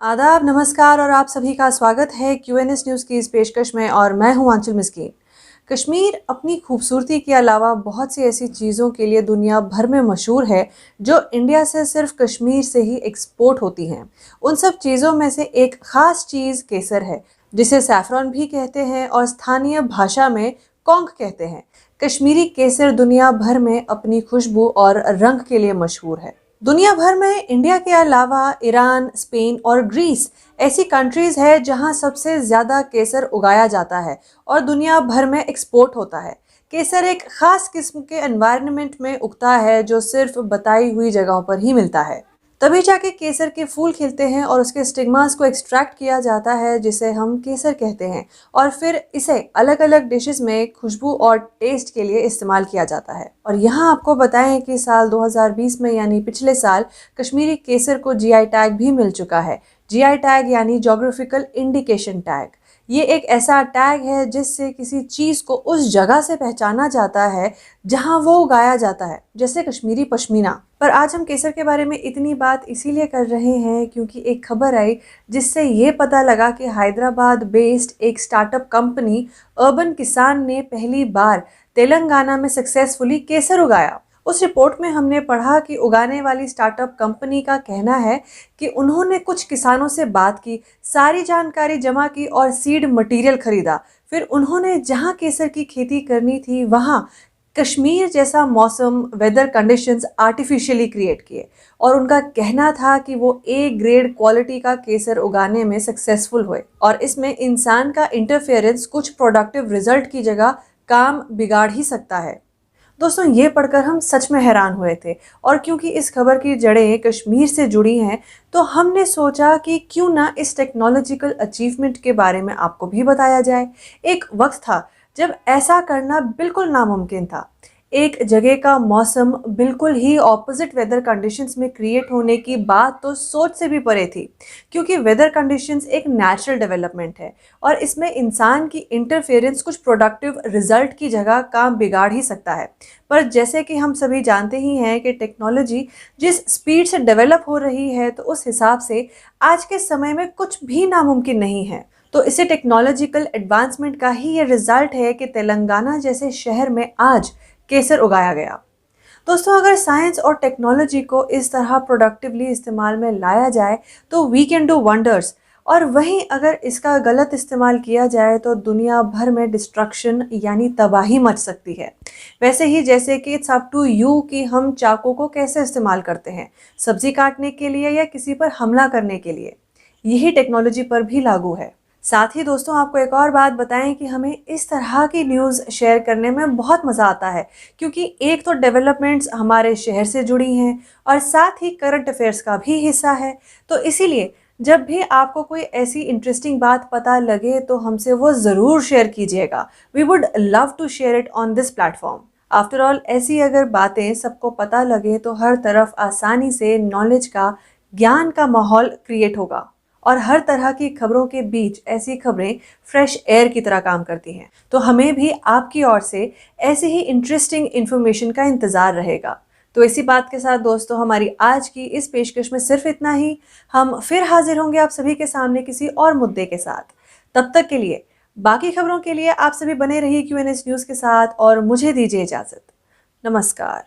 आदाब, नमस्कार और आप सभी का स्वागत है क्यूएनएस न्यूज़ की इस पेशकश में। और मैं हूं आंचल मिस्कीन। कश्मीर अपनी खूबसूरती के अलावा बहुत सी ऐसी चीज़ों के लिए दुनिया भर में मशहूर है जो इंडिया से सिर्फ कश्मीर से ही एक्सपोर्ट होती हैं। उन सब चीज़ों में से एक ख़ास चीज़ केसर है, जिसे सैफरॉन भी कहते हैं और स्थानीय भाषा में कौंग कहते हैं। कश्मीरी केसर दुनिया भर में अपनी खुशबू और रंग के लिए मशहूर है। दुनिया भर में इंडिया के अलावा ईरान, स्पेन और ग्रीस ऐसी कंट्रीज है जहां सबसे ज़्यादा केसर उगाया जाता है और दुनिया भर में एक्सपोर्ट होता है। केसर एक खास किस्म के एनवायरनमेंट में उगता है जो सिर्फ बताई हुई जगहों पर ही मिलता है। तभी जाके केसर के फूल खिलते हैं और उसके स्टिग्मास को एक्सट्रैक्ट किया जाता है, जिसे हम केसर कहते हैं, और फिर इसे अलग अलग डिशेस में खुशबू और टेस्ट के लिए इस्तेमाल किया जाता है। और यहाँ आपको बताएं कि साल 2020 में यानी पिछले साल कश्मीरी केसर को जीआई टैग भी मिल चुका है। जीआई टैग यानी जोग्राफिकल इंडिकेशन टैग। ये एक ऐसा टैग है जिससे किसी चीज़ को उस जगह से पहचाना जाता है जहां वो उगाया जाता है, जैसे कश्मीरी पश्मीना। पर आज हम केसर के बारे में इतनी बात इसीलिए कर रहे हैं क्योंकि एक खबर आई जिससे ये पता लगा कि हैदराबाद बेस्ड एक स्टार्टअप कंपनी अर्बन किसान ने पहली बार तेलंगाना में सक्सेसफुली केसर उगाया। उस रिपोर्ट में हमने पढ़ा कि उगाने वाली स्टार्टअप कंपनी का कहना है कि उन्होंने कुछ किसानों से बात की, सारी जानकारी जमा की और सीड मटेरियल खरीदा। फिर उन्होंने जहां केसर की खेती करनी थी वहां कश्मीर जैसा मौसम, वेदर कंडीशंस आर्टिफिशियली क्रिएट किए। और उनका कहना था कि वो ए ग्रेड क्वालिटी का केसर उगाने में सक्सेसफुल हुए और इसमें इंसान का इंटरफेरेंस कुछ प्रोडक्टिव रिजल्ट की जगह काम बिगाड़ ही सकता है। दोस्तों, ये पढ़कर हम सच में हैरान हुए थे और क्योंकि इस खबर की जड़ें कश्मीर से जुड़ी हैं तो हमने सोचा कि क्यों ना इस टेक्नोलॉजिकल अचीवमेंट के बारे में आपको भी बताया जाए। एक वक्त था जब ऐसा करना बिल्कुल नामुमकिन था। एक जगह का मौसम बिल्कुल ही ऑपोजिट वेदर कंडीशंस में क्रिएट होने की बात तो सोच से भी परे थी, क्योंकि वेदर कंडीशंस एक नेचुरल डेवलपमेंट है और इसमें इंसान की इंटरफेरेंस कुछ प्रोडक्टिव रिजल्ट की जगह काम बिगाड़ ही सकता है। पर जैसे कि हम सभी जानते ही हैं कि टेक्नोलॉजी जिस स्पीड से डेवलप हो रही है, तो उस हिसाब से आज के समय में कुछ भी नामुमकिन नहीं है। तो इसे टेक्नोलॉजिकल एडवांसमेंट का ही ये रिजल्ट है कि तेलंगाना जैसे शहर में आज केसर उगाया गया। दोस्तों, अगर साइंस और टेक्नोलॉजी को इस तरह प्रोडक्टिवली इस्तेमाल में लाया जाए तो वी कैन डू वंडर्स। और वहीं अगर इसका गलत इस्तेमाल किया जाए तो दुनिया भर में डिस्ट्रक्शन यानी तबाही मच सकती है। वैसे ही जैसे कि इट्स अप टू यू कि हम चाकू को कैसे इस्तेमाल करते हैं, सब्जी काटने के लिए या किसी पर हमला करने के लिए। यही टेक्नोलॉजी पर भी लागू है। साथ ही दोस्तों, आपको एक और बात बताएं कि हमें इस तरह की न्यूज़ शेयर करने में बहुत मज़ा आता है, क्योंकि एक तो डेवलपमेंट्स हमारे शहर से जुड़ी हैं और साथ ही करंट अफेयर्स का भी हिस्सा है। तो इसीलिए जब भी आपको कोई ऐसी इंटरेस्टिंग बात पता लगे तो हमसे वो ज़रूर शेयर कीजिएगा। We would love to share it on this platform. After all, ऐसी अगर बातें सबको पता लगे तो हर तरफ आसानी से नॉलेज का, ज्ञान का माहौल क्रिएट होगा और हर तरह की खबरों के बीच ऐसी खबरें फ्रेश एयर की तरह काम करती हैं। तो हमें भी आपकी ओर से ऐसे ही इंटरेस्टिंग इन्फॉर्मेशन का इंतज़ार रहेगा। तो इसी बात के साथ दोस्तों, हमारी आज की इस पेशकश में सिर्फ इतना ही। हम फिर हाजिर होंगे आप सभी के सामने किसी और मुद्दे के साथ। तब तक के लिए, बाकी खबरों के लिए आप सभी बने रहिए क्यूएनएस न्यूज़ के साथ और मुझे दीजिए इजाज़त। नमस्कार।